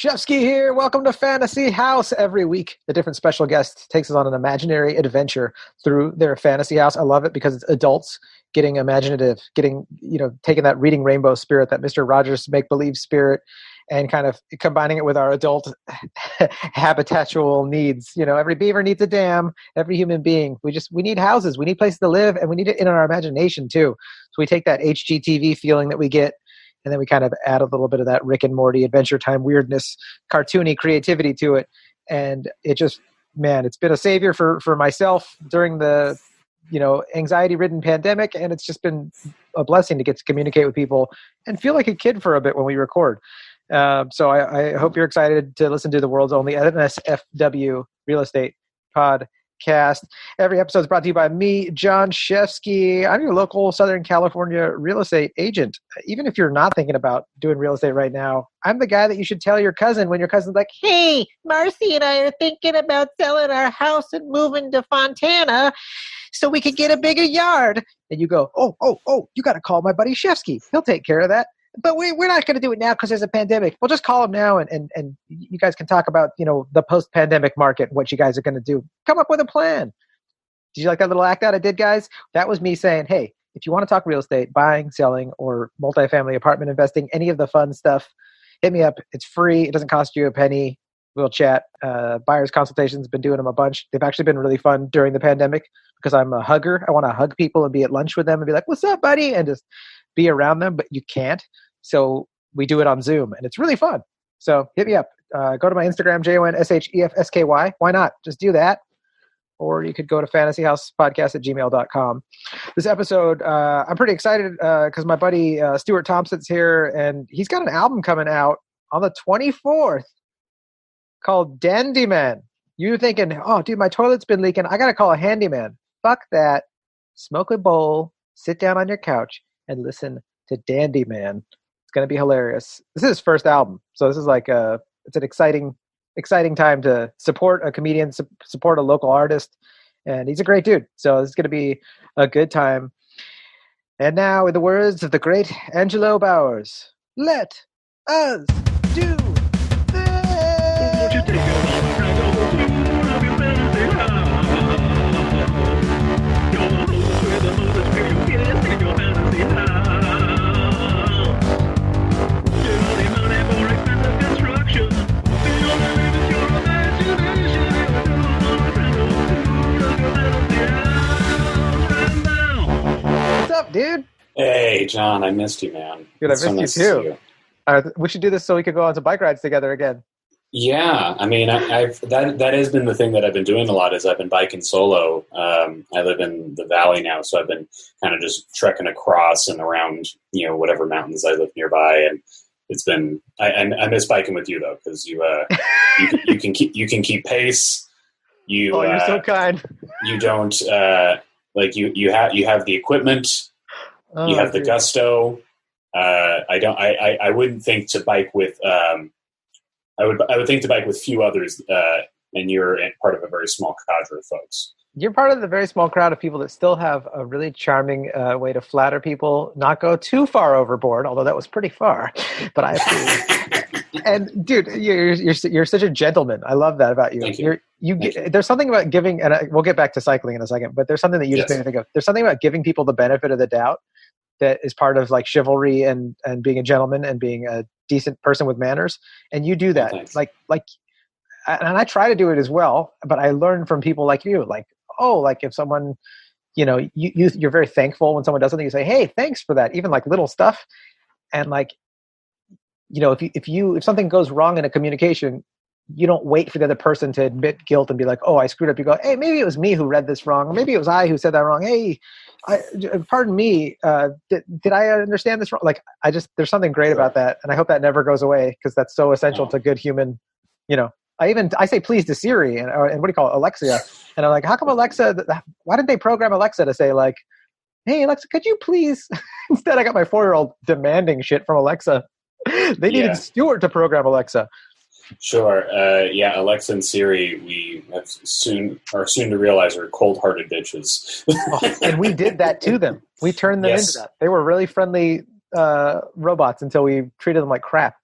Shefsky here. Welcome to Fantasy House. Every week, a different special guest takes us on an imaginary adventure through their fantasy house. I love it because it's adults getting imaginative, taking that reading rainbow spirit, that Mr. Rogers make-believe spirit, and kind of combining it with our adult habitatual needs. Every beaver needs a dam. Every human being. We need houses. We need places to live, and we need it in our imagination too. So we take that HGTV feeling that we get, and then we kind of add a little bit of that Rick and Morty Adventure Time weirdness, cartoony creativity to it. And it just, it's been a savior for myself during the, anxiety-ridden pandemic. And it's just been a blessing to get to communicate with people and feel like a kid for a bit when we record. So I hope you're excited to listen to the world's only NSFW real estate podcast. Every episode is brought to you by me, Jon Shefsky. I'm your local Southern California real estate agent. Even if you're not thinking about doing real estate right now, I'm the guy that you should tell your cousin when your cousin's like, "Hey, Marcy and I are thinking about selling our house and moving to Fontana so we could get a bigger yard." And you go, oh, you got to call my buddy Shefsky. He'll take care of that. But we're not going to do it now because there's a pandemic. We'll just call him now, and you guys can talk about, the post-pandemic market, what you guys are going to do. Come up with a plan. Did you like that little act out I did, guys? That was me saying, hey, if you want to talk real estate, buying, selling, or multifamily apartment investing, any of the fun stuff, hit me up. It's free. It doesn't cost you a penny. We'll chat. Buyer's consultations, been doing them a bunch. They've actually been really fun during the pandemic because I'm a hugger. I want to hug people and be at lunch with them and be like, "What's up, buddy?" and just be around them, but you can't. So we do it on Zoom, and it's really fun. So hit me up. Go to my Instagram, JONSHEFSKY. Why not? Just do that. Or you could go to fantasyhousepodcast@gmail.com. This episode, I'm pretty excited because my buddy Stuart Thompson's here, and he's got an album coming out on the 24th called Dandyman. You're thinking, oh, dude, my toilet's been leaking. I got to call a handyman. Fuck that. Smoke a bowl, sit down on your couch, and listen to Dandyman. It's going to be hilarious. This is his first album. So this is like it's an exciting time to support a comedian, support a local artist. And he's a great dude. So this is going to be a good time. And now, in the words of the great Angelo Bowers, let us do dude. Hey, John, I missed you, man. Dude, I missed you too. We should do this so we could go on some bike rides together again. Yeah, I mean, that has been the thing that I've been doing a lot is I've been biking solo. I live in the valley now, so I've been kind of just trekking across and around, whatever mountains I live nearby, and it's been. I miss biking with you though, because you can keep pace. You're so kind. You don't you have the equipment. You have the gusto. I wouldn't think to bike with. I would think to bike with few others, and you're part of a very small cadre of folks. You're part of the very small crowd of people that still have a really charming way to flatter people, not go too far overboard, although that was pretty far, but I approve. And dude, you're such a gentleman. I love that about you. Thank you. There's something about giving, and we'll get back to cycling in a second, but there's something that you just made me think of. There's something about giving people the benefit of the doubt that is part of like chivalry and being a gentleman and being a decent person with manners. And you do that. And I try to do it as well, but I learned from people like you, if someone, you're very thankful when someone does something, you say, "Hey, thanks for that." Even like little stuff. And if something goes wrong in a communication, you don't wait for the other person to admit guilt and be like, "Oh, I screwed up." You go, "Hey, maybe it was me who read this wrong. Or maybe it was I who said that wrong. Hey, pardon me. Did I understand this wrong?" There's something great about that. And I hope that never goes away because that's so essential to good human, I say please to Siri and what do you call it? Alexa. And I'm like, how come Alexa, why did they program Alexa to say like, "Hey, Alexa, could you please?" Instead, I got my 4-year-old demanding shit from Alexa. They needed Stuart to program Alexa. Sure. Alexa and Siri, we are soon to realize are cold-hearted bitches. And we did that to them. We turned them into that. They were really friendly robots until we treated them like crap.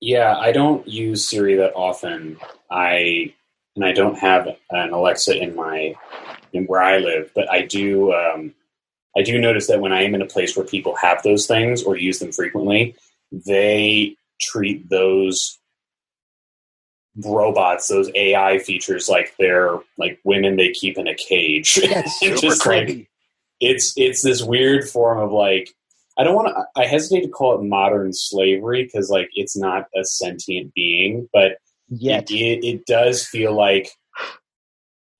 Yeah, I don't use Siri that often. I don't have an Alexa in where I live, but I do. I do notice that when I am in a place where people have those things or use them frequently, they treat those robots, those AI features, like they're like women they keep in a cage. That's super Just creepy. like it's this weird form of like, I don't want to. I hesitate to call it modern slavery because like it's not a sentient being, but Yet. it does feel like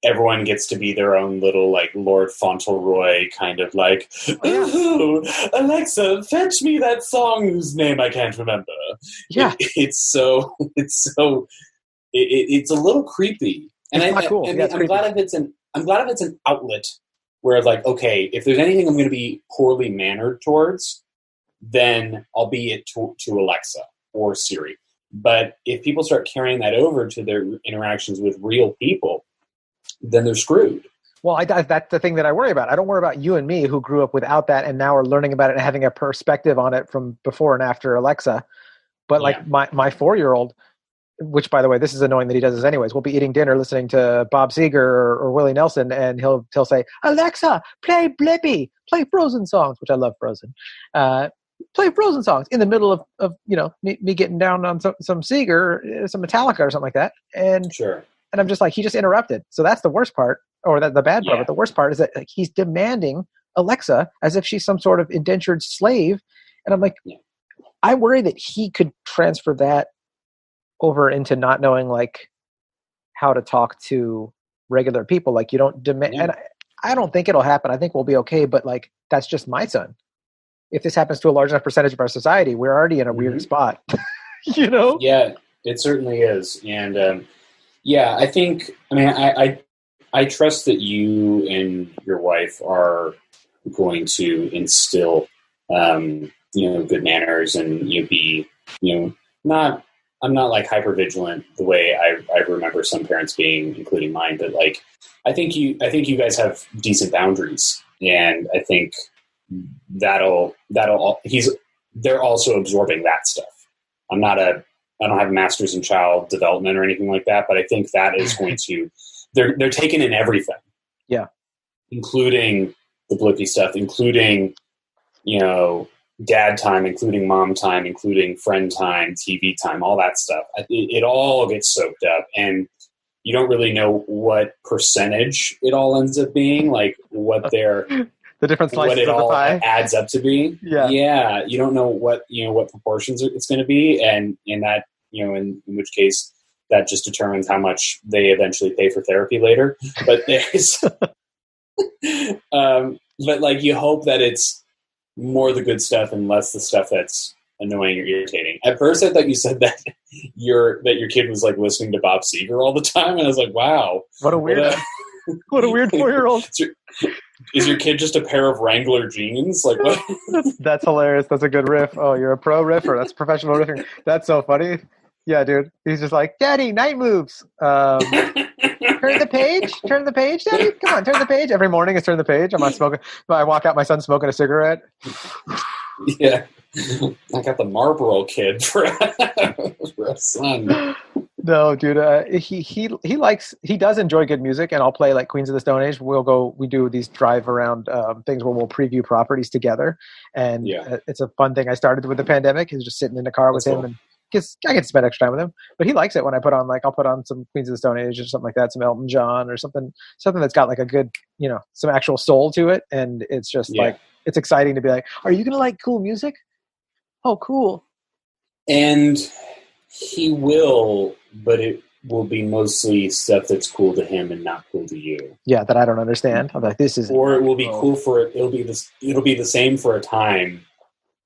everyone gets to be their own little like Lord Fauntleroy kind of like, ooh, Alexa, fetch me that song whose name I can't remember. Yeah, it's a little creepy, and it's not cool. I'm glad if it's an outlet where like, okay, if there's anything I'm going to be poorly mannered towards, then I'll be it to Alexa or Siri. But if people start carrying that over to their interactions with real people, then they're screwed. Well, that's the thing that I worry about. I don't worry about you and me who grew up without that and now are learning about it and having a perspective on it from before and after Alexa. But like my 4-year-old, which by the way, this is annoying that he does this anyways. We'll be eating dinner listening to Bob Seger or Willie Nelson, and he'll say, Alexa, play Blippi, play Frozen songs, which I love Frozen. Play Frozen songs in the middle of me getting down on some Seger, some Metallica or something like that. And sure. And I'm just like, he just interrupted. So that's the worst part, or the bad part. But the worst part is that like, he's demanding Alexa as if she's some sort of indentured slave. And I'm like, I worry that he could transfer that over into not knowing like how to talk to regular people. Like you don't demand, and I don't think it'll happen. I think we'll be okay. But like, that's just my son. If this happens to a large enough percentage of our society, we're already in a weird spot, you know? Yeah, it certainly is. And, yeah, I think, I mean, I trust that you and your wife are going to instill, good manners and be, not, I'm not like hyper vigilant the way I remember some parents being, including mine, but like, I think you guys have decent boundaries, and I think they're also absorbing that stuff. I don't have a master's in child development or anything like that, but I think that is going to, they're taking in everything. Yeah. Including the Blippi stuff, including, dad time, including mom time, including friend time, TV time, all that stuff. It all gets soaked up, and you don't really know what percentage it all ends up being, like what the different slices what it of the all pie adds up to be. Yeah. You don't know what proportions it's going to be. And that, in which case that just determines how much they eventually pay for therapy later. But there's, but like you hope that it's more the good stuff and less the stuff that's annoying or irritating. At first I thought you said that your kid was like listening to Bob Seger all the time. And I was like, wow. What a weird 4-year-old. Is your kid just a pair of Wrangler jeans? Like what? That's hilarious. That's a good riff. Oh, you're a pro riffer. That's professional riffing. That's so funny. Yeah, dude. He's just like, Daddy, night moves. Turn the page. Turn the page, Daddy. Come on, turn the page. Every morning it's turn the page. I'm not smoking. I walk out, my son's smoking a cigarette. Yeah. I got the Marlboro Kid for a son. No, dude. He does enjoy good music, and I'll play like Queens of the Stone Age. We do these drive around things where we'll preview properties together, and it's a fun thing I started with the pandemic. He's just sitting in the car with him, and I get to spend extra time with him. But he likes it when I put on I'll put on some Queens of the Stone Age or something like that, some Elton John or something that's got like a good, some actual soul to it, and it's just like it's exciting to be like, are you gonna like cool music? Oh, cool. And he will, but it will be mostly stuff that's cool to him and not cool to you. Yeah, that I don't understand. I'm like, this is. Or it will be cool for it. It'll be the same for a time,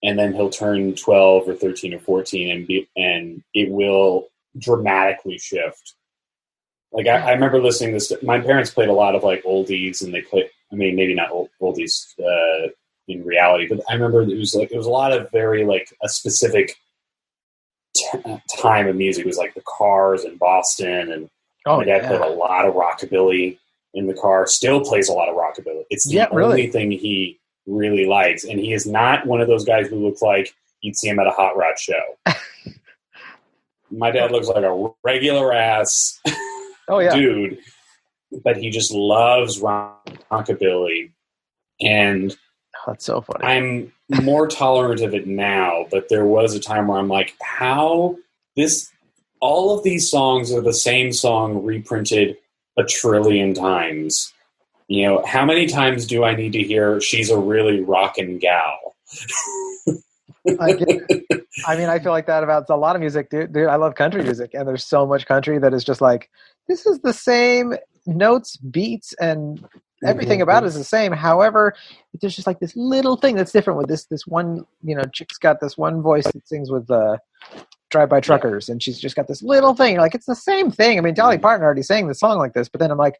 and then he'll turn 12 or 13 or 14, and it will dramatically shift. Like I remember listening to this. My parents played a lot of like oldies, and they played. I mean, maybe not oldies in reality, but I remember it was a lot of very like a specific time of music. It was like the Cars in Boston, and my dad played a lot of rockabilly in the car. Still plays a lot of rockabilly. It's the only thing he really likes, and he is not one of those guys who looks like you'd see him at a hot rod show. my dad looks like a regular ass Oh yeah, dude, but he just loves rockabilly. And that's so funny. I'm more tolerant of it now, but there was a time where I'm like, all of these songs are the same song reprinted a trillion times. You know, how many times do I need to hear "She's a really rockin' gal"? I feel like that about a lot of music, dude. I love country music, and there's so much country that is just like, this is the same notes, beats, and everything about it is the same. However, there's just like this little thing that's different with this one, chick's got this one voice that sings with Drive-By Truckers, and she's just got this little thing. Like, it's the same thing. I mean, Dolly Parton already sang the song like this, but then I'm like,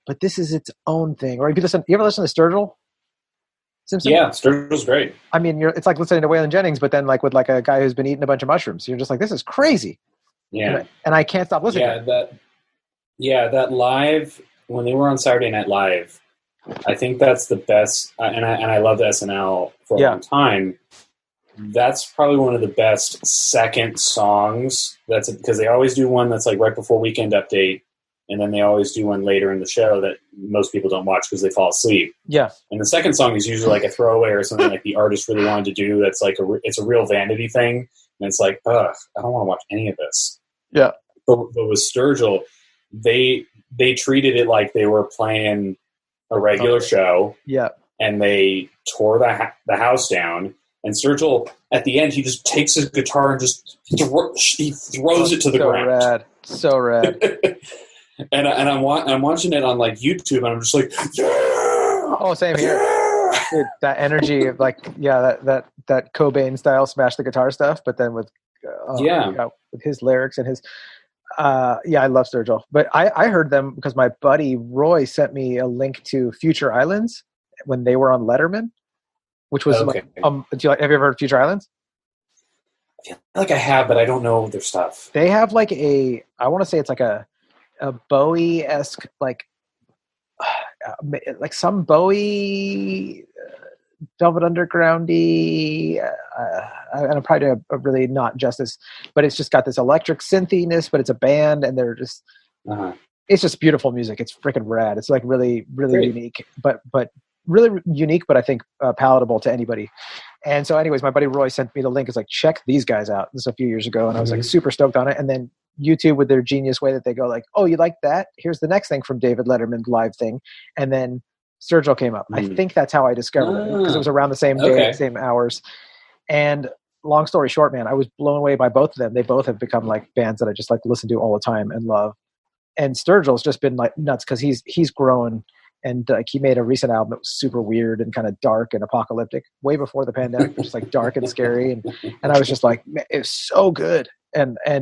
but this is its own thing. Or you ever listen to Sturgill Simpson? Yeah, Sturgill's great. I mean, it's like listening to Waylon Jennings, but then like with like a guy who's been eating a bunch of mushrooms. You're just like, this is crazy. Yeah. And I can't stop listening. That live, when they were on Saturday Night Live, I think that's the best, and I loved SNL for a long time. That's probably one of the best second songs. That's because they always do one that's like right before Weekend Update, and then they always do one later in the show that most people don't watch because they fall asleep. Yeah. And the second song is usually like a throwaway or something like the artist really wanted to do. That's like it's a real vanity thing, and it's like, ugh, I don't want to watch any of this. Yeah. But with Sturgill, they treated it like they were playing a regular show. Yeah. And they tore the house down. And Sturgill, at the end, he just takes his guitar and just he throws it to the ground. So rad. and I'm watching it on like YouTube, and I'm just like, yeah! Oh, same here. Dude, that energy of like, that Cobain style smash the guitar stuff, but then with with his lyrics and his I love Sturgill. But I heard them because my buddy Roy sent me a link to Future Islands when they were on Letterman, which was like, have you ever heard of Future Islands? I feel like I have, but I don't know their stuff. They have like I want to say it's like a Bowie-esque, like some Bowie Velvet Underground-y, and I'm probably doing a really not justice, but it's just got this electric synthiness, but it's a band, and they're just, it's just beautiful music. It's freaking rad. It's like really, really unique, but really unique, but I think palatable to anybody. And so anyways, my buddy Roy sent me the link. It's like, check these guys out. This is a few years ago, and I was like super stoked on it. And then YouTube, with their genius way that they go like, oh, you like that? Here's the next thing from David Letterman's live thing. And then Sturgill came up. I think that's how I discovered it, because it was around the same day, same hours. And long story short, man, I was blown away by both of them. They both have become like bands that I just like listen to all the time and love. And Sturgill's just been like nuts because he's grown, and he made a recent album that was super weird and kind of dark and apocalyptic, way before the pandemic, just like dark and scary. And I was just like, man, it was so good. And I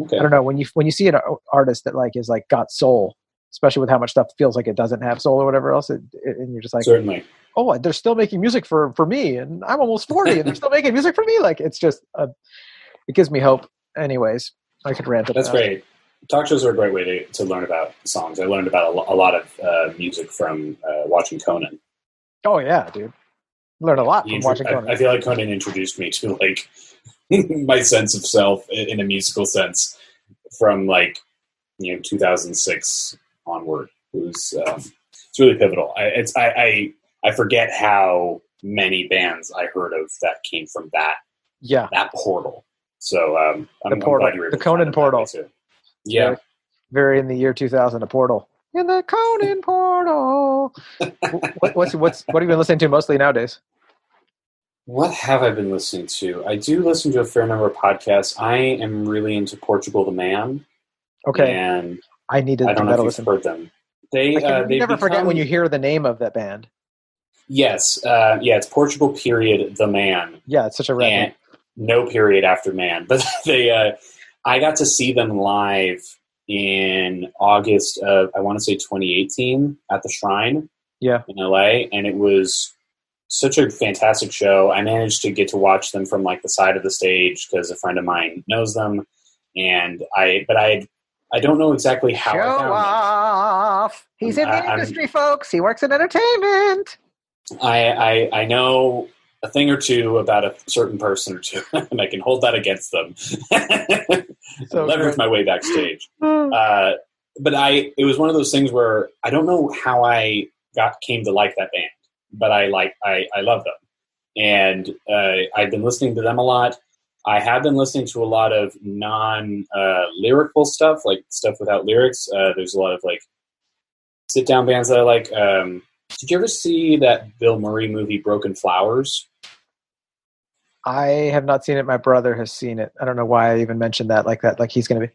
don't know, when you see an artist that like is like got soul, especially with how much stuff feels like it doesn't have soul or whatever else, and you're just like, certainly, oh, they're still making music for me, and I'm almost 40 and they're still making music for me. Like, it's just it gives me hope. Anyways, I could rant about that's great. Talk shows are a great way to learn about songs. I learned about a lot of music from watching Conan. Oh yeah, dude, learned a lot from watching Conan. I feel like Conan introduced me to like my sense of self in a musical sense from like 2006 onward. It was it's really pivotal. I forget how many bands I heard of that came from that portal. So I'm glad you were able the Conan portal. Yeah, very in the year 2000, a portal in the Conan portal. What have you been listening to mostly nowadays? What have I been listening to? I do listen to a fair number of podcasts. I am really into Portugal the Man. Okay, and I need to. I don't know if you've heard them. They never forget when you hear the name of that band. Yes, it's Portugal period the Man. Yeah, it's such a rap. No period after man, but they. I got to see them live in August of, I want to say 2018 at the Shrine in LA. And it was such a fantastic show. I managed to get to watch them from like the side of the stage because a friend of mine knows them. And I don't know exactly how Show I found off. them. He's in the industry, folks. He works in entertainment. I know a thing or two about a certain person or two, and I can hold that against them. So leverage my way backstage. But it was one of those things where I don't know how I came to like that band, but I love them. And I've been listening to them a lot. I have been listening to a lot of non-lyrical stuff, like stuff without lyrics. There's a lot of like sit-down bands that I like. Did you ever see that Bill Murray movie, Broken Flowers? I have not seen it. My brother has seen it. I don't know why I even mentioned that like that. Like he's going to be,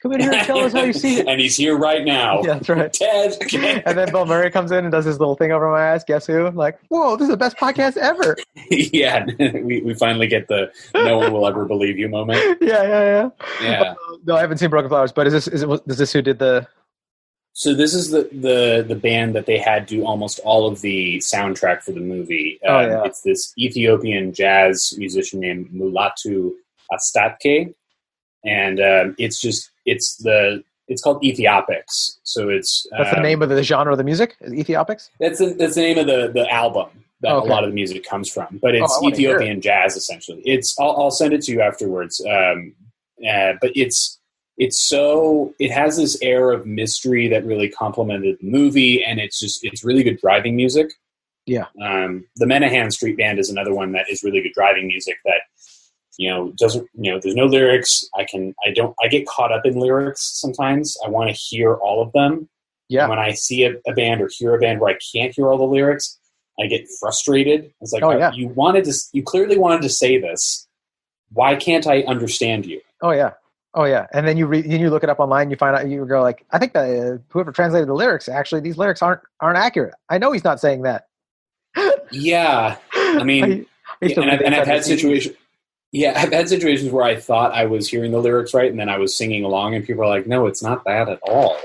come in here and tell us how you see it. And he's here right now. Yeah, that's right. Ted. And then Bill Murray comes in and does his little thing over my ass. Guess who? I'm like, whoa, this is the best podcast ever. Yeah, we finally get the no one will ever believe you moment. Yeah. No, I haven't seen Broken Flowers, but is this who did the... So this is the band that they had do almost all of the soundtrack for the movie. It's this Ethiopian jazz musician named Mulatu Astatke, and it's called Ethiopics. So that's the name of the genre of the music. Is Ethiopics? That's the name of the album that a lot of the music comes from. But it's Ethiopian jazz essentially. I'll send it to you afterwards. But it has this air of mystery that really complemented the movie, and it's really good driving music. Yeah. The Menahan Street Band is another one that is really good driving music that, doesn't, there's no lyrics. I get caught up in lyrics sometimes. I want to hear all of them. Yeah. And when I see a band or hear a band where I can't hear all the lyrics, I get frustrated. It's like, you clearly wanted to say this. Why can't I understand you? Oh yeah, and then you look it up online. You find out, you go like, I think that whoever translated the lyrics, actually, these lyrics aren't accurate. I know he's not saying that. Yeah, I mean, I've had situations. Yeah, I've had situations where I thought I was hearing the lyrics right, and then I was singing along, and people are like, "No, it's not that at all."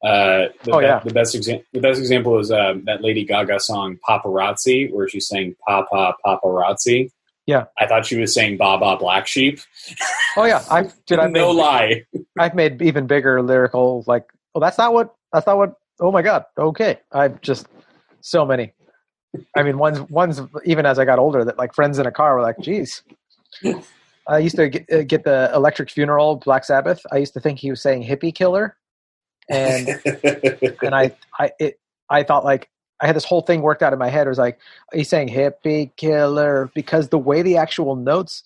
The best example is that Lady Gaga song "Paparazzi," where she's saying "Papa Paparazzi." Yeah, I thought she was saying "Baba Black Sheep." Oh yeah, lie. I've made even bigger lyrical like, oh, that's not what. Oh my god. Okay, I've just so many. I mean, one's even as I got older that like friends in a car were like, "Geez." I used to get the Electric Funeral, Black Sabbath. I used to think he was saying "hippie killer," and I thought like. I had this whole thing worked out in my head. It was like, he's saying hippie killer because the way the actual notes,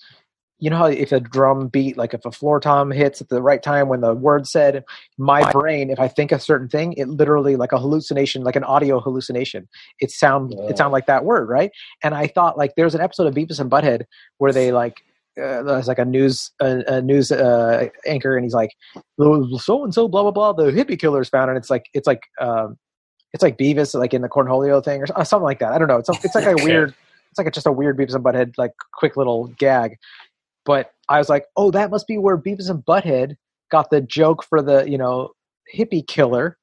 you know how if a drum beat, like if a floor tom hits at the right time when the word said, my brain, if I think a certain thing, it literally like a hallucination, like an audio hallucination. It sound like that word, right? And I thought like there's an episode of Beavis and Butthead where they like, there's like a news anchor and he's like, so and so blah blah blah, the hippie killer is found, and it's like Beavis, like in the Cornholio thing or something like that. I don't know. It's like a weird. It's like just a weird Beavis and Butthead like quick little gag. But I was like, oh, that must be where Beavis and Butthead got the joke for the hippie killer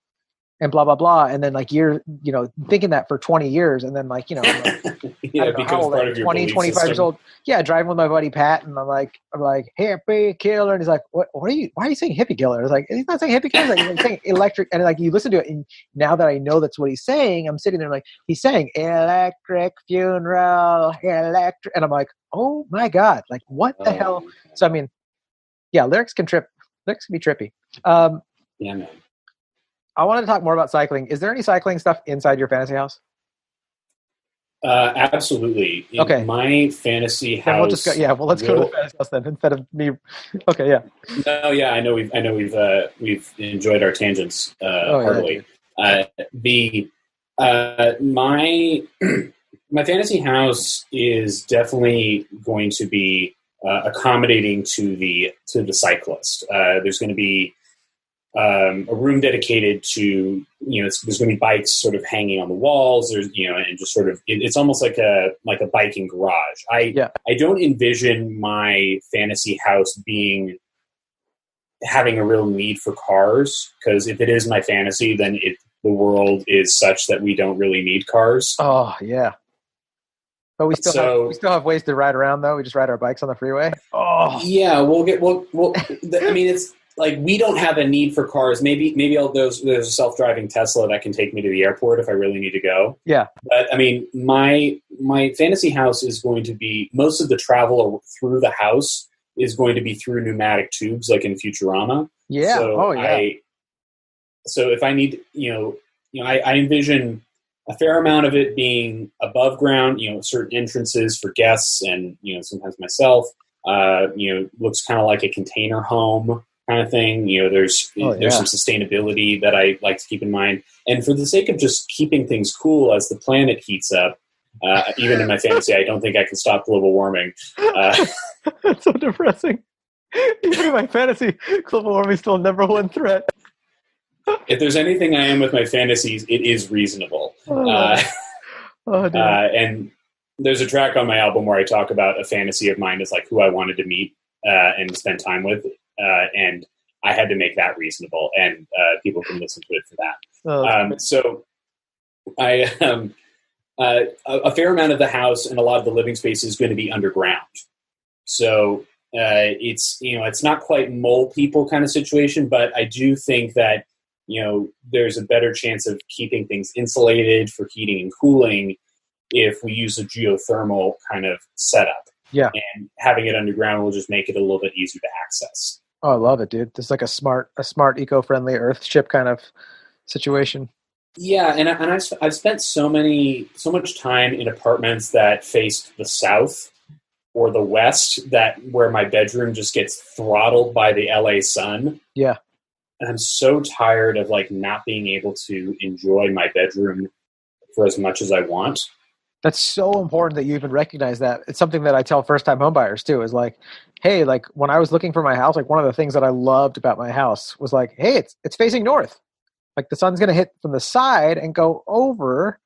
and blah blah blah. And then like thinking that for 20 years, and then like it becomes part of your 20, 25 system. years old. Yeah, driving with my buddy Pat, and I'm like hippie killer, and he's like, why are you saying hippie killer? It's like, he's not saying hippie killer, he's saying electric, and like you listen to it, and now that I know that's what he's saying, I'm sitting there like he's saying electric funeral, electric, and I'm like, oh my god, like what the hell? So I mean, yeah, lyrics can be trippy. Yeah, man. I wanted to talk more about cycling. Is there any cycling stuff inside your fantasy house? Absolutely. In my fantasy house. Let's go to the fantasy house then instead of me. Okay, yeah. No, yeah, I know we've enjoyed our tangents heartily. My fantasy house is definitely going to be accommodating to the cyclist. There's going to be a room dedicated to, there's going to be bikes sort of hanging on the walls. There's, and just sort of, it's almost like a biking garage. I don't envision my fantasy house having a real need for cars, because if it is my fantasy, then the world is such that we don't really need cars. Oh yeah. But we still have ways to ride around though. We just ride our bikes on the freeway. Oh yeah. I mean, like we don't have a need for cars. Maybe there's a self-driving Tesla that can take me to the airport if I really need to go. Yeah. But I mean, my fantasy house is going to be, most of the travel through the house is going to be through pneumatic tubes, like in Futurama. Yeah. So so if I need, I envision a fair amount of it being above ground, certain entrances for guests and, sometimes myself, looks kind of like a container home kind of thing. There's some sustainability that I like to keep in mind. And for the sake of just keeping things cool as the planet heats up, even in my fantasy, I don't think I can stop global warming. That's so depressing. Even in my fantasy, global warming is still a number one threat. If there's anything I am with my fantasies, it is reasonable. And there's a track on my album where I talk about a fantasy of mine as like who I wanted to meet and spend time with. And I had to make that reasonable, and people can listen to it for that. So a fair amount of the house and a lot of the living space is going to be underground. So it's not quite mole people kind of situation, but I do think that, there's a better chance of keeping things insulated for heating and cooling if we use a geothermal kind of setup. Yeah. And having it underground will just make it a little bit easier to access. Oh, I love it, dude. This is like a smart, eco-friendly Earthship kind of situation. Yeah, and I've spent so much time in apartments that faced the south or the west, where my bedroom just gets throttled by the LA sun. Yeah. And I'm so tired of like not being able to enjoy my bedroom for as much as I want. That's so important that you even recognize that. It's something that I tell first-time homebuyers too, is like, hey, like when I was looking for my house, like one of the things that I loved about my house was like, hey, it's facing north. Like the sun's going to hit from the side and go over,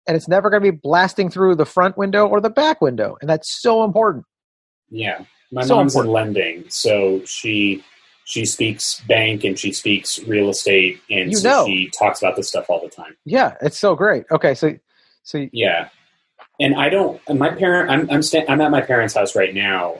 and it's never going to be blasting through the front window or the back window. And that's so important. Yeah. My mom's in lending, so she speaks bank and she speaks real estate, and she talks about this stuff all the time. Yeah, it's so great. Okay, so yeah. And I'm at my parents' house right now,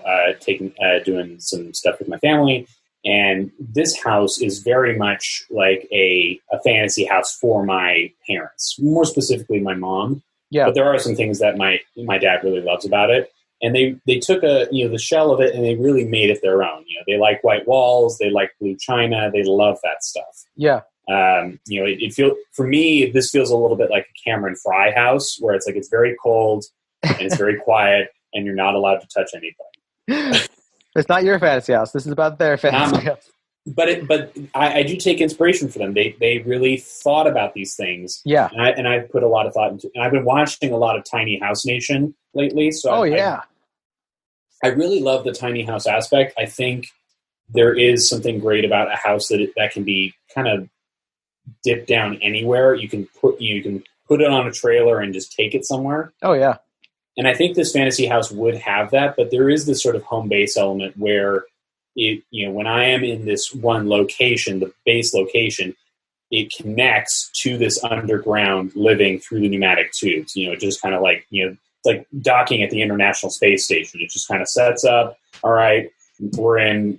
doing some stuff with my family. And this house is very much like a fantasy house for my parents, more specifically my mom. Yeah. But there are some things that my dad really loves about it. And they took the shell of it and they really made it their own. They like white walls, they like blue china, they love that stuff. Yeah. For me, this feels a little bit like a Cameron Fry house, where it's like it's very cold and it's very quiet, and you're not allowed to touch anything. It's not your fantasy house. This is about their fantasy house. But I do take inspiration from them. They really thought about these things. Yeah. And I've put a lot of thought into it. And I've been watching a lot of Tiny House Nation lately. So I really love the tiny house aspect. I think there is something great about a house that can be kind of dipped down anywhere. You can put it on a trailer and just take it somewhere. Oh yeah. And I think this fantasy house would have that, but there is this sort of home base element where when I am in this one location, the base location, it connects to this underground living through the pneumatic tubes. Just kind of like, like docking at the International Space Station. It just kind of sets up. All right, we're in,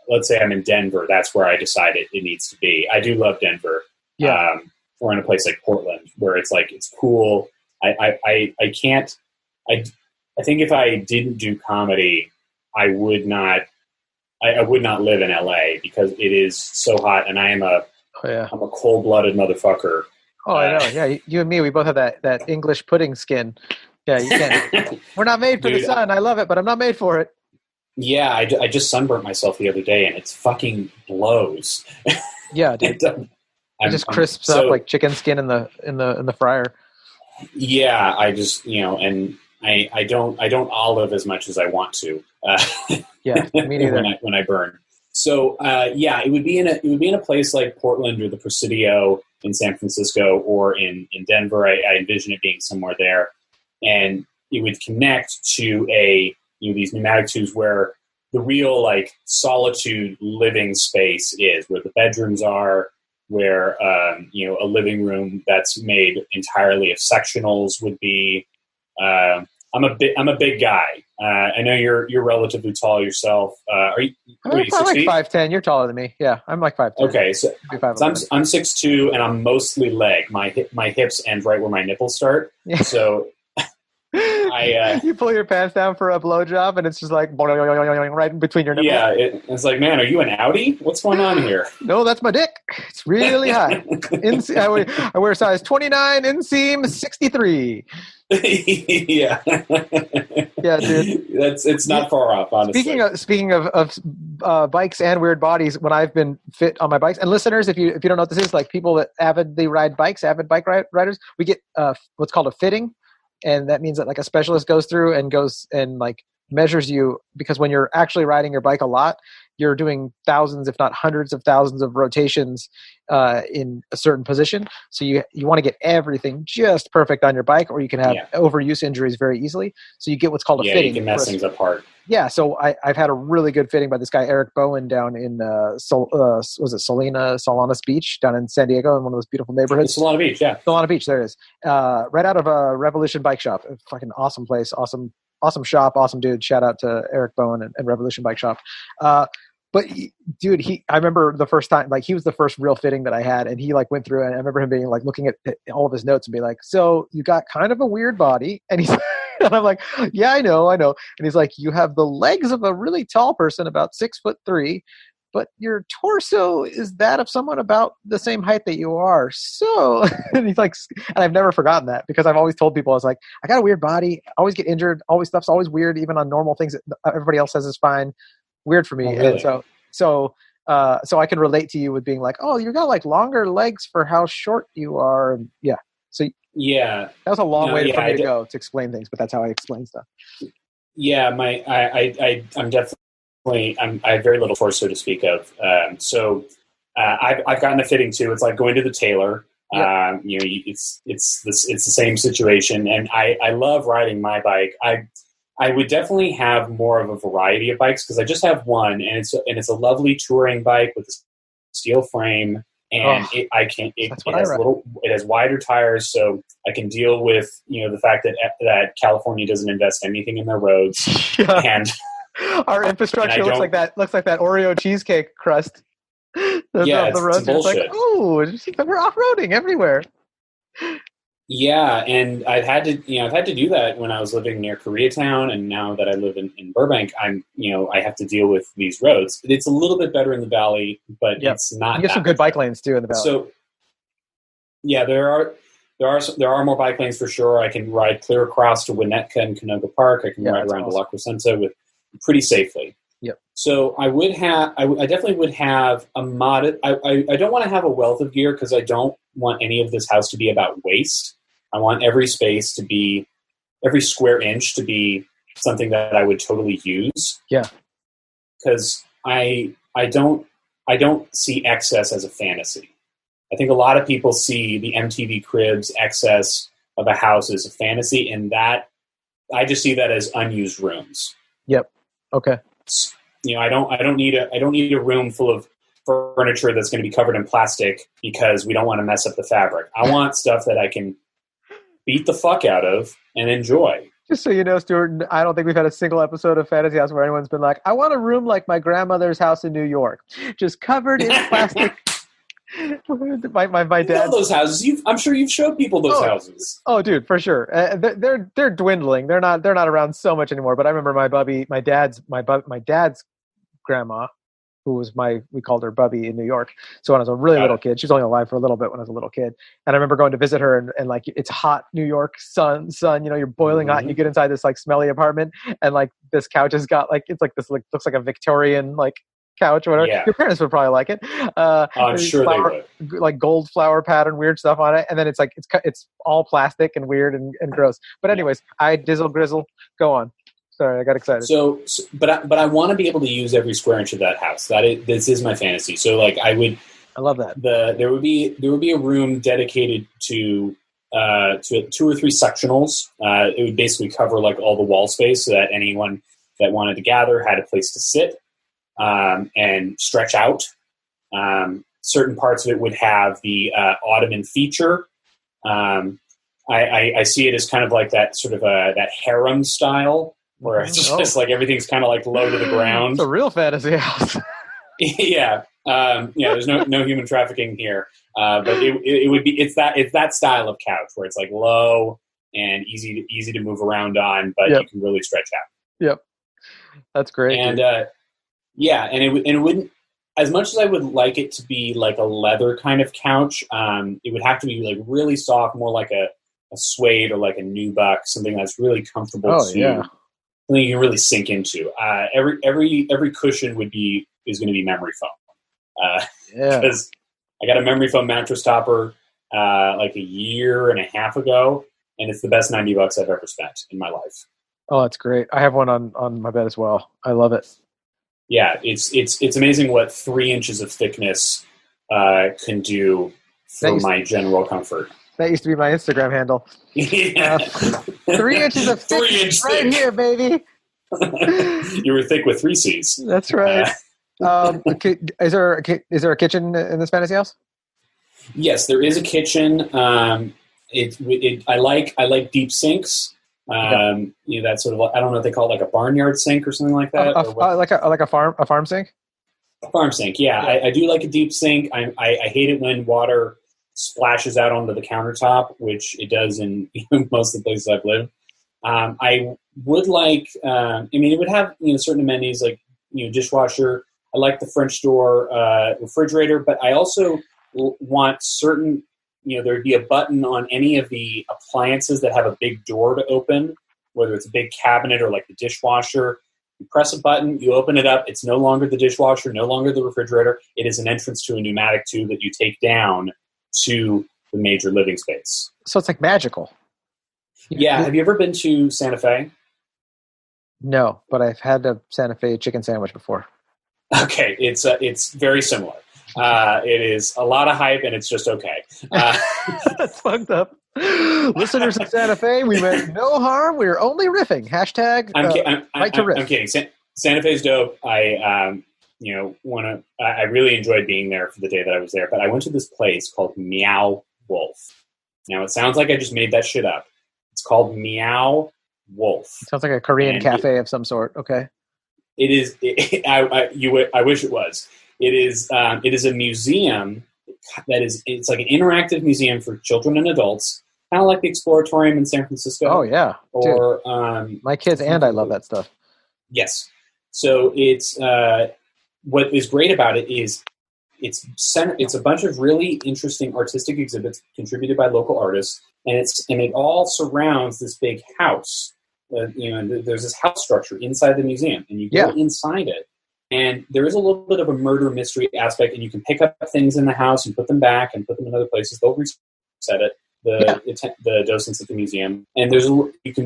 let's say I'm in Denver. That's where I decided it needs to be. I do love Denver. Yeah. Or in a place like Portland where it's like, it's cool. I think if I didn't do comedy, I would not live in LA because it is so hot, and I'm a cold-blooded motherfucker. Oh, I know. Yeah, you and me, we both have that English pudding skin. Yeah, you can't. We're not made for the sun. I love it, but I'm not made for it. Yeah, I just sunburnt myself the other day, and it's fucking blows. Yeah, dude. It just crisps up like chicken skin in the fryer. Yeah, I just and I don't olive as much as I want to. Yeah, me neither. when I burn. So it would be in a place like Portland or the Presidio in San Francisco or in Denver. I envision it being somewhere there, and it would connect to these pneumatic tubes where the real like solitude living space is, where the bedrooms are, where a living room that's made entirely of sectionals would be. I'm a big guy. I know you're relatively tall yourself. Are you? What are you, 6 like feet? 5'10". You're taller than me. Yeah, I'm like 5'10". Okay, so I'm 6'2", and I'm mostly leg. My hips end right where my nipples start. Yeah. So you pull your pants down for a blowjob, and it's just like right in between your nipples. Yeah, it's like, man, are you an Audi? What's going on here? No, that's my dick. It's really high. I wear size 29, inseam 63. Yeah, yeah, dude. It's not far off, honestly. Speaking of bikes and weird bodies, when I've been fit on my bikes, and listeners, if you don't know what this is, like people that avidly ride bikes, avid bike riders, we get what's called a fitting. And that means that like a specialist goes through and like measures you, because when you're actually riding your bike a lot, you're doing thousands, if not hundreds of thousands of rotations in a certain position. So you want to get everything just perfect on your bike, or you can have overuse injuries very easily. So you get what's called a fitting. Yeah, you can mess things up hard. Yeah, so I've had a really good fitting by this guy, Eric Bowen, down in Solanas Beach, down in San Diego, in one of those beautiful neighborhoods. Solana Beach, yeah. Solana Beach, there it is. Right out of a Revolution Bike Shop. A fucking awesome place, awesome shop, awesome dude. Shout out to Eric Bowen and Revolution Bike Shop. But dude, I remember the first time, like he was the first real fitting that I had, and he like went through it, and I remember him being like looking at all of his notes and being like, so you got kind of a weird body, and he's and I'm like, yeah, I know. And he's like, you have the legs of a really tall person, about 6'3", but your torso is that of someone about the same height that you are. So, and he's like, and I've never forgotten that, because I've always told people, I was like, I got a weird body, I always get injured, stuff's always weird, even on normal things that everybody else says is fine. Weird for me. Oh, really? And so I can relate to you with being like, oh, you got like longer legs for how short you are. And yeah. So yeah, that was a long way for me to go to explain things, but that's how I explain stuff. Yeah, I'm definitely I have very little torso to speak of. I've gotten a fitting too. It's like going to the tailor. Yep. It's the same situation, and I love riding my bike. I would definitely have more of a variety of bikes, because I just have one, and it's a lovely touring bike with a steel frame. And it has wider tires, so I can deal with the fact that California doesn't invest anything in their roads. Yeah. And our infrastructure looks like that Oreo cheesecake crust. The roads are like, oh, we're off-roading everywhere. Yeah, and I've had to do that when I was living near Koreatown, and now that I live in Burbank, I have to deal with these roads. It's a little bit better in the valley, but it's not. You have some good bike lanes too in the valley. So, yeah, there are more bike lanes for sure. I can ride clear across to Winnetka and Canoga Park. I can ride around to La Crescenta with pretty safely. Yep. So I definitely would have a modest. I don't want to have a wealth of gear, because I don't want any of this house to be about waste. I want every square inch to be something that I would totally use. Yeah. Because I don't see excess as a fantasy. I think a lot of people see the MTV Cribs excess of a house as a fantasy, and that I just see that as unused rooms. Yep. Okay. I don't need a room full of furniture that's going to be covered in plastic because we don't want to mess up the fabric. I want stuff that I can beat the fuck out of and enjoy. Just so you know, Stuart, I don't think we've had a single episode of Fantasy House where anyone's been like, I want a room like my grandmother's house in New York, just covered in plastic. My dad. Those houses. I'm sure you've showed people those houses. Oh, dude, for sure. They're dwindling. They're not around so much anymore. But I remember my dad's grandma, who was we called her Bubby in New York. So when I was a really little kid, she was only alive for a little bit when I was a little kid. And I remember going to visit her, and like, it's hot New York sun, you're boiling hot, and you get inside this like smelly apartment, and like this couch has got like, it's like this, like, looks like a Victorian like couch or whatever. Yeah. Your parents would probably like it. I'm sure they would. Like gold flower pattern, weird stuff on it. And then it's like, it's all plastic and weird and gross. But anyways, I dizzle grizzle. Go on. Sorry, I got excited. But I want to be able to use every square inch of that house. This is my fantasy. So like I love that. There would be a room dedicated to 2 or 3 sectionals. It would basically cover like all the wall space, so that anyone that wanted to gather had a place to sit and stretch out. Certain parts of it would have the ottoman feature. I see it as kind of like that sort of that harem style where it's just like everything's kind of like low to the ground. It's a real fantasy house. Yeah. There's no human trafficking here. But it would be, it's that style of couch where it's like low and easy to move around on, but you can really stretch out. Yep. That's great. And, and it wouldn't, as much as I would like it to be like a leather kind of couch, it would have to be like really soft, more like a suede or like a nubuck, something that's really comfortable something you can really sink into. Every cushion is going to be memory foam. Because I got a memory foam mattress topper like a year and a half ago, and it's the best $90 I've ever spent in my life. Oh, that's great. I have one on my bed as well. I love it. Yeah, it's amazing what 3 inches of thickness can do for my general comfort. That used to be my Instagram handle. Yeah. 3 inches of thickness right thick. here, baby. You were thick with 3 C's. That's right. Is there a kitchen in this fantasy house? Yes, there is a kitchen. I like deep sinks. That sort of, I don't know if they call it like a barnyard sink or something like that. Like a farm sink. A farm sink, yeah. I do like a deep sink. I hate it when water splashes out onto the countertop, which it does in most of the places I've lived. I would like, it would have certain amenities like dishwasher. I like the French door refrigerator, but I also want certain. There'd be a button on any of the appliances that have a big door to open, whether it's a big cabinet or like the dishwasher. You press a button, you open it up. It's no longer the dishwasher, no longer the refrigerator. It is an entrance to a pneumatic tube that you take down to the major living space. So it's like magical. Yeah. Have you ever been to Santa Fe? No, but I've had a Santa Fe chicken sandwich before. Okay. It's very similar. It is a lot of hype, and it's just okay. That's fucked up. Listeners in Santa Fe, we meant no harm. We were only riffing. Hashtag right to riff. I'm kidding. Santa Fe's dope. I really enjoyed being there for the day that I was there. But I went to this place called Meow Wolf. Now, it sounds like I just made that shit up. It's called Meow Wolf. It sounds like a Korean cafe of some sort. Okay. It is. I wish it was. It is a museum it's like an interactive museum for children and adults, kind of like the Exploratorium in San Francisco. Oh yeah, or my kids and I love that stuff. Yes, so it's what is great about it is it's a bunch of really interesting artistic exhibits contributed by local artists, and it all surrounds this big house. There's this house structure inside the museum, and you go inside it. And there is a little bit of a murder mystery aspect, and you can pick up things in the house and put them back and put them in other places. They'll reset it, the docents at the museum. And you can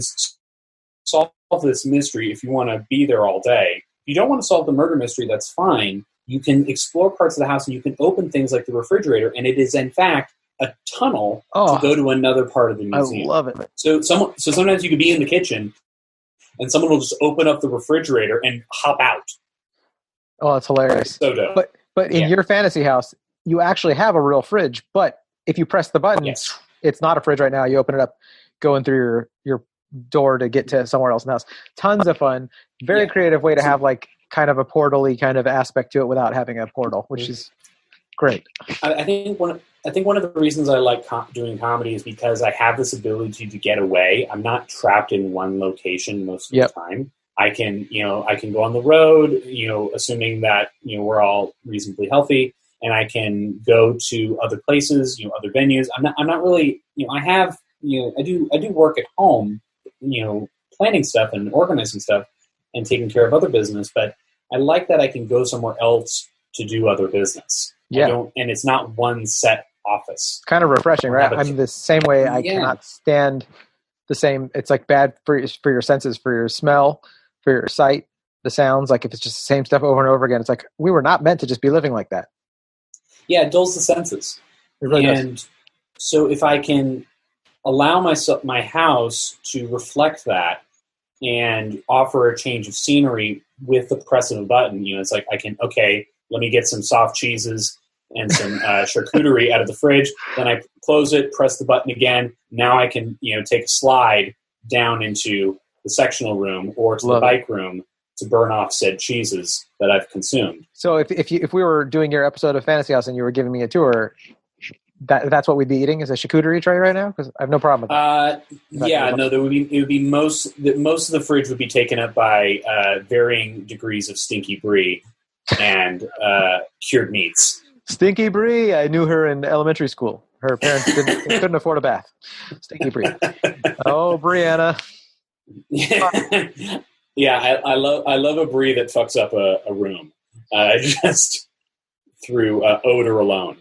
solve this mystery if you want to be there all day. If you don't want to solve the murder mystery, that's fine. You can explore parts of the house, and you can open things like the refrigerator, and it is, in fact, a tunnel to go to another part of the museum. I love it. So sometimes you could be in the kitchen, and someone will just open up the refrigerator and hop out. Oh, that's hilarious. So dope. But in your fantasy house, you actually have a real fridge, but if you press the button, it's not a fridge right now. You open it up, going through your door to get to somewhere else in the house. Tons of fun. Very creative way to have like kind of a portal-y kind of aspect to it without having a portal, which is great. I think one of the reasons I like doing comedy is because I have this ability to get away. I'm not trapped in one location most of the time. I can go on the road, assuming that, we're all reasonably healthy, and I can go to other places, other venues. I'm not really, I do work at home, planning stuff and organizing stuff and taking care of other business, but I like that I can go somewhere else to do other business. Yeah. And it's not one set office. Kind of refreshing, right? I'm the same way. I cannot stand the same. It's like bad for your senses, for your smell, for your sight, the sounds. Like if it's just the same stuff over and over again, it's like we were not meant to just be living like that. Yeah, it dulls the senses. It really does. So if I can allow my house to reflect that and offer a change of scenery with the press of a button, it's like let me get some soft cheeses, and some charcuterie out of the fridge. Then I close it, press the button again. Now I can, take a slide down into the sectional room or to the bike room to burn off said cheeses that I've consumed. So if we were doing your episode of Fantasy House and you were giving me a tour, that's what we'd be eating is a charcuterie tray right now? Because I have no problem with that. It would be most of the fridge would be taken up by varying degrees of stinky brie and cured meats. Stinky Brie, I knew her in elementary school. Her parents couldn't afford a bath. Stinky Brie. Oh, Brianna. Yeah, I love a brie that fucks up a room. Just through odor alone.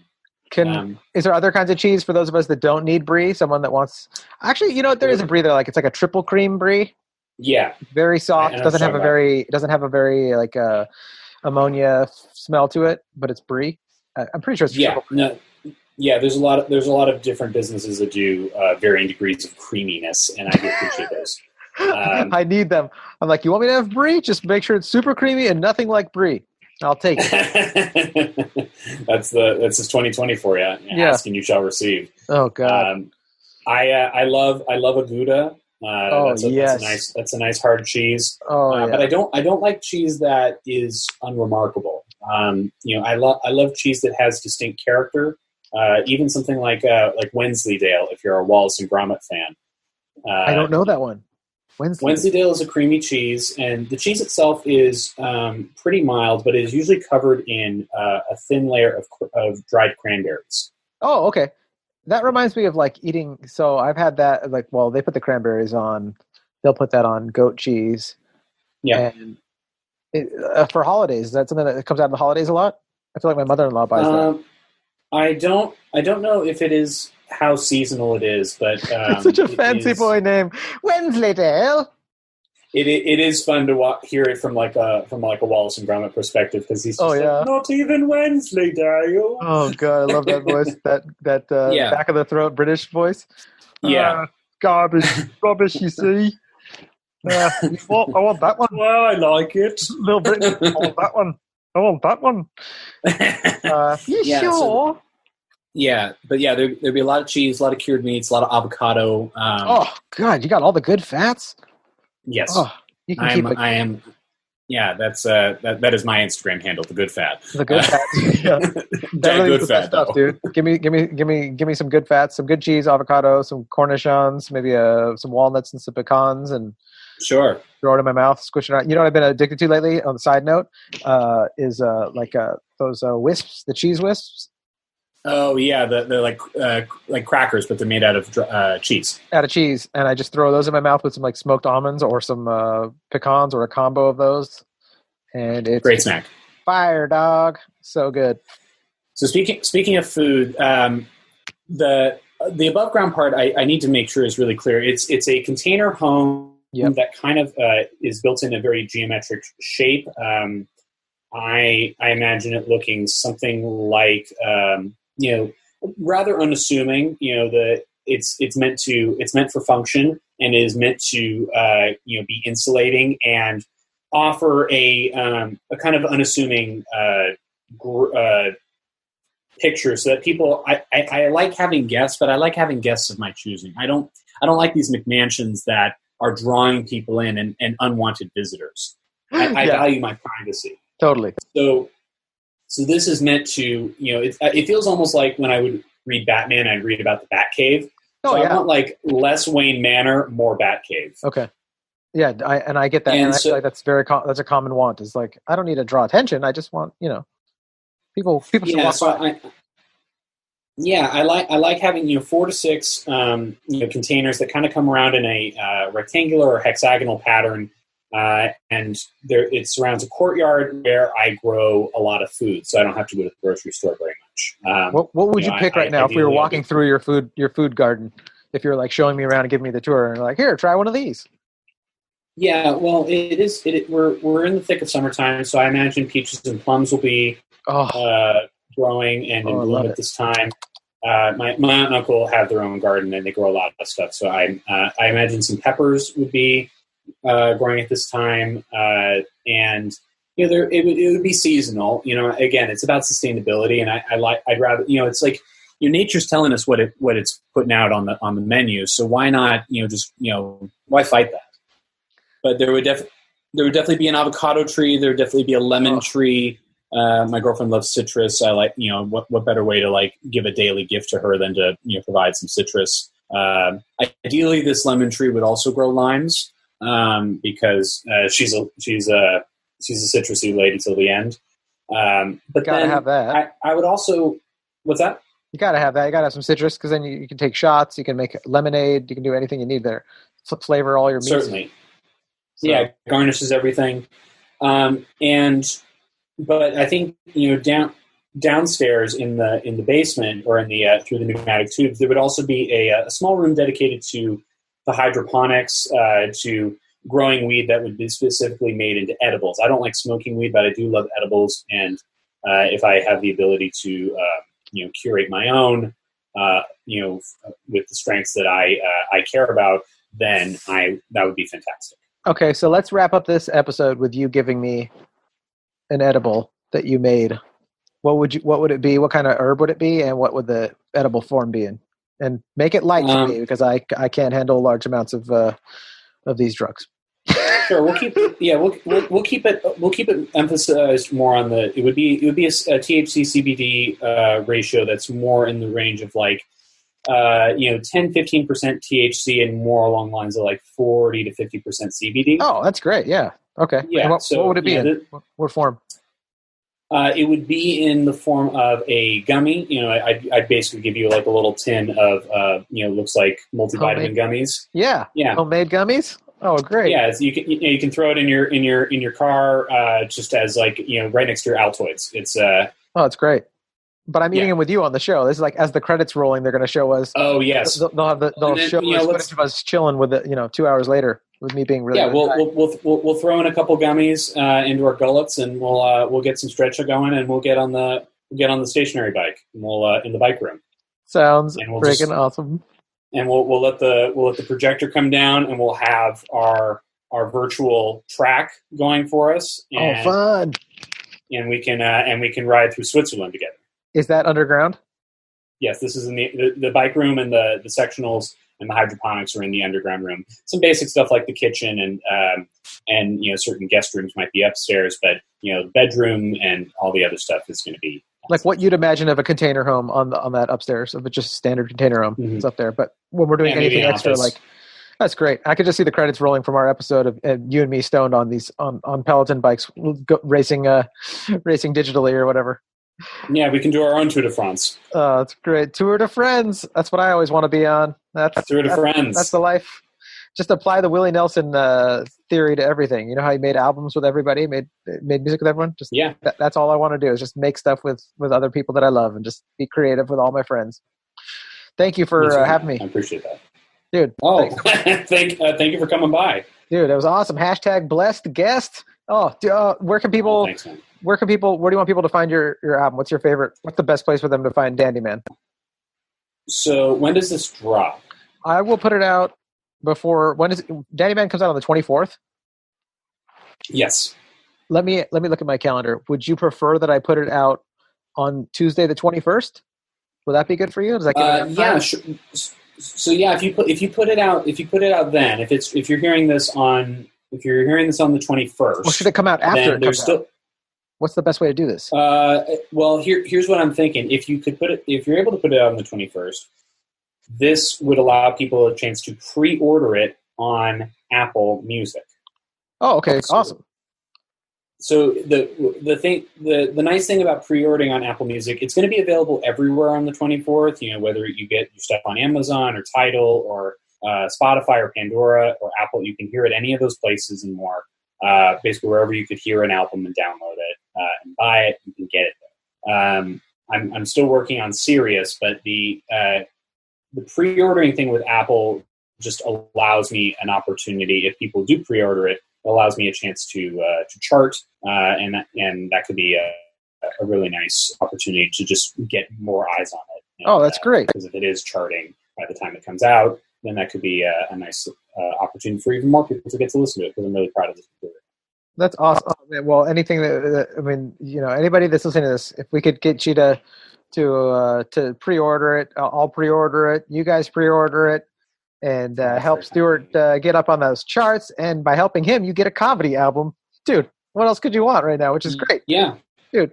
Is there other kinds of cheese for those of us that don't need brie? Someone that wants, actually, there is a brie that I like. It's like a triple cream brie. Yeah, very soft. Doesn't have a very like ammonia smell to it, but it's brie. I'm pretty sure it's triple cream. There's a lot of different businesses that do varying degrees of creaminess, and I do appreciate those. I need them. I'm like, you want me to have brie? Just make sure it's super creamy and nothing like brie. I'll take it. That's this 2020 for you. Yeah. Ask and you shall receive. Oh God. I love a Gouda. That's a nice hard cheese. But I don't like cheese that is unremarkable. I love cheese that has distinct character. Even something like Wensleydale, if you're a Wallace and Gromit fan. I don't know that one. Wensleydale is a creamy cheese, and the cheese itself is pretty mild, but it is usually covered in a thin layer of dried cranberries. Oh, okay. That reminds me of like eating. So I've had that. They put the cranberries on. They'll put that on goat cheese. Yeah. And for holidays, is that something that comes out in the holidays a lot? I feel like my mother-in-law buys that. I don't know if it is how seasonal it is, but it's such a fancy boy name, Wensleydale. It is fun to hear it from like a Wallace and Gromit perspective, because he's just not even Wensleydale. Oh God, I love that voice. that back of the throat British voice. Yeah, garbage, rubbish. You see. I want that one. Well, I like it. Little Britain. I want that one. You sure? There'd be a lot of cheese, a lot of cured meats, a lot of avocado. Oh God, you got all the good fats. Yes, you can keep it. I am. Yeah, that's that is my Instagram handle, the good fat. The good fat. Yeah. That really good fat stuff, dude. Give me some good fats, some good cheese, avocado, some cornichons, maybe some walnuts and some pecans, and sure. Throw it in my mouth, squish it out. You know what I've been addicted to lately? On the side note, is those wisps, the cheese wisps. Oh yeah, they're like crackers, but they're made out of cheese. Out of cheese, and I just throw those in my mouth with some like smoked almonds or some pecans or a combo of those, and it's great snack. Fire, dog, so good. So speaking of food, the above ground part I need to make sure is really clear. It's a container home that kind of is built in a very geometric shape. I imagine it looking something like rather unassuming. That it's meant for function and is meant to be insulating and offer a kind of unassuming picture, so that people. I like having guests, but I like having guests of my choosing. I don't like these McMansions that are drawing people in and unwanted visitors. I value my privacy. Totally. So this is meant to, it feels almost like when I would read Batman, I'd read about the Batcave. I want like less Wayne Manor, more Batcave. Okay. Yeah, I get that. And I feel like that's that's a common want. Is like, I don't need to draw attention. I just want, people should walk by. I like having 4 to 6 containers that kind of come around in a rectangular or hexagonal pattern, and it surrounds a courtyard where I grow a lot of food, so I don't have to go to the grocery store very much. What would you pick right now if we were walking through your food garden? If you're like showing me around and giving me the tour, and like, here, try one of these. Yeah, well, we're in the thick of summertime, so I imagine peaches and plums will be growing and in bloom at this time. My aunt and uncle have their own garden, and they grow a lot of stuff. So I imagine some peppers would be growing at this time, and it would be seasonal. Again, it's about sustainability, and I'd rather, it's like, nature's telling us what it's putting out on the menu. So why not, why fight that? But there would definitely be an avocado tree. There would definitely be a lemon tree. My girlfriend loves citrus. I like, what better way to like give a daily gift to her than to, provide some citrus. Ideally this lemon tree would also grow limes, because, she's a citrusy lady till the end. But gotta have that. I would also, what's that? You gotta have that. You gotta have some citrus, because then you can take shots. You can make lemonade. You can do anything you need there. Flavor all your meats. Certainly. So. Yeah, garnishes everything. But I think downstairs in the basement or in the through the pneumatic tubes, there would also be a small room dedicated to the hydroponics, to growing weed that would be specifically made into edibles. I don't like smoking weed, but I do love edibles. And if I have the ability to curate my own, with the strengths that I care about, then that would be fantastic. Okay, so let's wrap up this episode with you giving me an edible that you made. What would it be? What kind of herb would it be? And what would the edible form be in? And make it light for me, because I can't handle large amounts of these drugs. Sure, we'll keep it emphasized more on it would be a THC CBD ratio that's more in the range of like 10-15% THC and more along the lines of like 40 to 50% CBD. Oh, that's great. Yeah. Okay. Yeah. What would it be in? What form? It would be in the form of a gummy. I'd basically give you like a little tin of looks like multivitamin gummies. Yeah. Yeah. Homemade gummies. Oh, great. Yeah. So you can throw it in your car, just as like, right next to your Altoids. It's oh, it's great. But I'm eating them with you on the show. This is like, as the credits rolling, they're going to show us. Oh yes. They'll show us footage of us chilling with it. 2 hours later with me being really. Yeah, we'll throw in a couple gummies into our gullets, and we'll get some stretcher going, and we'll get on the stationary bike, and we'll in the bike room. Sounds freaking awesome. And we'll let the projector come down, and we'll have our virtual track going for us. And, fun! And we can ride through Switzerland together. Is that underground? Yes, this is in the bike room, and the sectionals and the hydroponics are in the underground room. Some basic stuff like the kitchen and certain guest rooms might be upstairs, but the bedroom and all the other stuff is going to be like what you'd imagine of a container home on that upstairs, of just a standard container home. Mm-hmm. It's up there. But when we're doing anything extra, like that's great. I could just see the credits rolling from our episode of you and me stoned on these on Peloton bikes, racing digitally or whatever. Yeah, we can do our own Tour de France. Oh, that's great. Tour de France. That's what I always want to be on. Tour de France. That's the life. Just apply the Willie Nelson theory to everything. You know how he made albums with everybody, made music with everyone? Just that's all I want to do, is just make stuff with other people that I love and just be creative with all my friends. Thank you for having me. I appreciate that. Dude. Oh, thank you for coming by. Dude, that was awesome. # blessed guest. Oh, where can people... thanks, man. Where do you want people to find your album? What's your favorite? What's the best place for them to find Dandy Man? So when does this drop? I will put it out before. Dandy Man comes out on the 24th? Yes. Let me look at my calendar. Would you prefer that I put it out on Tuesday the 21st? Would that be good for you? Does that give it yeah, sure. So yeah, if you put it out then, if you're hearing this on the 21st, or should it come out after it comes out? What's the best way to do this? Well, here's what I'm thinking. If you're able to put it out on the 21st, this would allow people a chance to pre-order it on Apple Music. Oh, okay, awesome. So the nice thing about pre-ordering on Apple Music, it's going to be available everywhere on the 24th. Whether you get your stuff on Amazon or Tidal or Spotify or Pandora or Apple, you can hear it any of those places and more. Basically wherever you could hear an album and download it and buy it, you can get it there. I'm still working on Sirius, but the pre-ordering thing with Apple just allows me an opportunity. If people do pre-order it, it allows me a chance to chart, and that could be a really nice opportunity to just get more eyes on it. And, that's great. Because if it is charting by the time it comes out, then that could be a nice opportunity for even more people to get to listen to it, because I'm really proud of this computer. That's awesome. Oh, man, well, anything I mean, anybody that's listening to this, if we could get you to pre-order it, I'll pre-order it. You guys pre-order it, and help Stuart get up on those charts. And by helping him, you get a comedy album, dude. What else could you want right now? Which is great. Yeah, dude.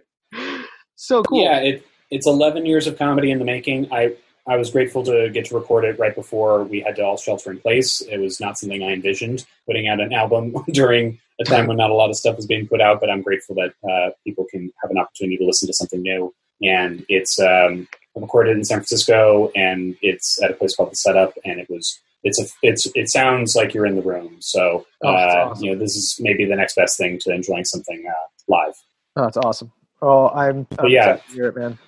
So cool. Yeah, it's 11 years of comedy in the making. I was grateful to get to record it right before we had to all shelter in place. It was not something I envisioned, putting out an album during a time when not a lot of stuff was being put out, but I'm grateful that people can have an opportunity to listen to something new. And it's recorded in San Francisco, and it's at a place called The Setup, and it sounds like you're in the room. So, awesome. This is maybe the next best thing to enjoying something live. Oh, that's awesome. Oh, I'm excited to hear it, man.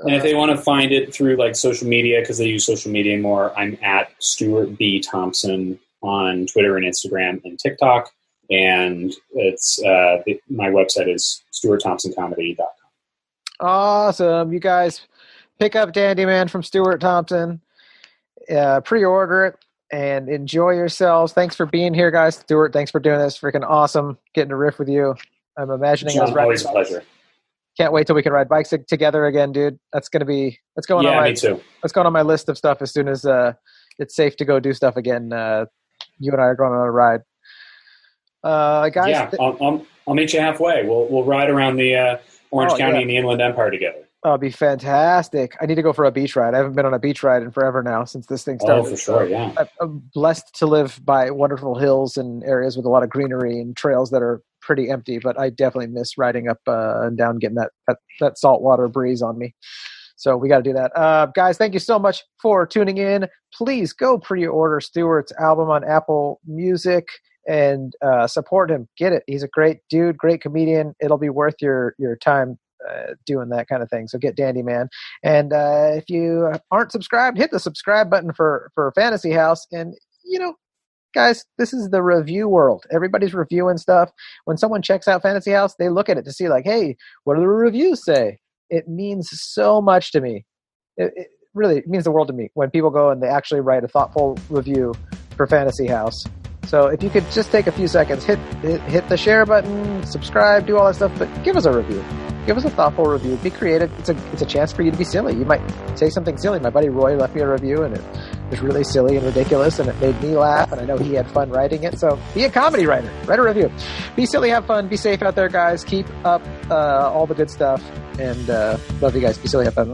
And if they want to find it through like social media, because they use social media more, I'm at Stuart B. Thompson on Twitter and Instagram and TikTok. And it's my website is stuartthompsoncomedy.com. Awesome. You guys pick up Dandy Man from Stuart Thompson, pre-order it, and enjoy yourselves. Thanks for being here, guys. Stuart, thanks for doing this. Freaking awesome getting to riff with you. I'm imagining Jon, always a pleasure. Can't wait till we can ride bikes together again, dude. That's going me too. That's going on my list of stuff as soon as it's safe to go do stuff again. You and I are going on a ride. Guys. Yeah, I'll meet you halfway. We'll ride around the Orange County and the Inland Empire together. That'll be fantastic. I need to go for a beach ride. I haven't been on a beach ride in forever now since this thing started. Oh, for sure, yeah. I'm blessed to live by wonderful hills and areas with a lot of greenery and trails that are pretty empty, but I definitely miss riding up and down, getting that saltwater breeze on me. So we got to do that. Guys, thank you so much for tuning in. Please go pre-order Stuart's album on Apple Music and support him. Get it. He's a great dude, great comedian. It'll be worth your time doing that kind of thing. So get Dandy Man. And if you aren't subscribed, hit the subscribe button for Fantasy House. And, guys, this is the review world. Everybody's reviewing stuff. When someone checks out Fantasy House, they look at it to see like, hey, what do the reviews say? It means so much to me. It really means the world to me when people go and they actually write a thoughtful review for Fantasy House. So if you could just take a few seconds, hit the share button, subscribe, do all that stuff, but give us a review. Give us a thoughtful review. Be creative. It's a chance for you to be silly. You might say something silly. My buddy Roy left me a review, and it was really silly and ridiculous, and it made me laugh, and I know he had fun writing it. So be a comedy writer. Write a review. Be silly, have fun, be safe out there, guys. Keep up all the good stuff, and love you guys. Be silly, have fun.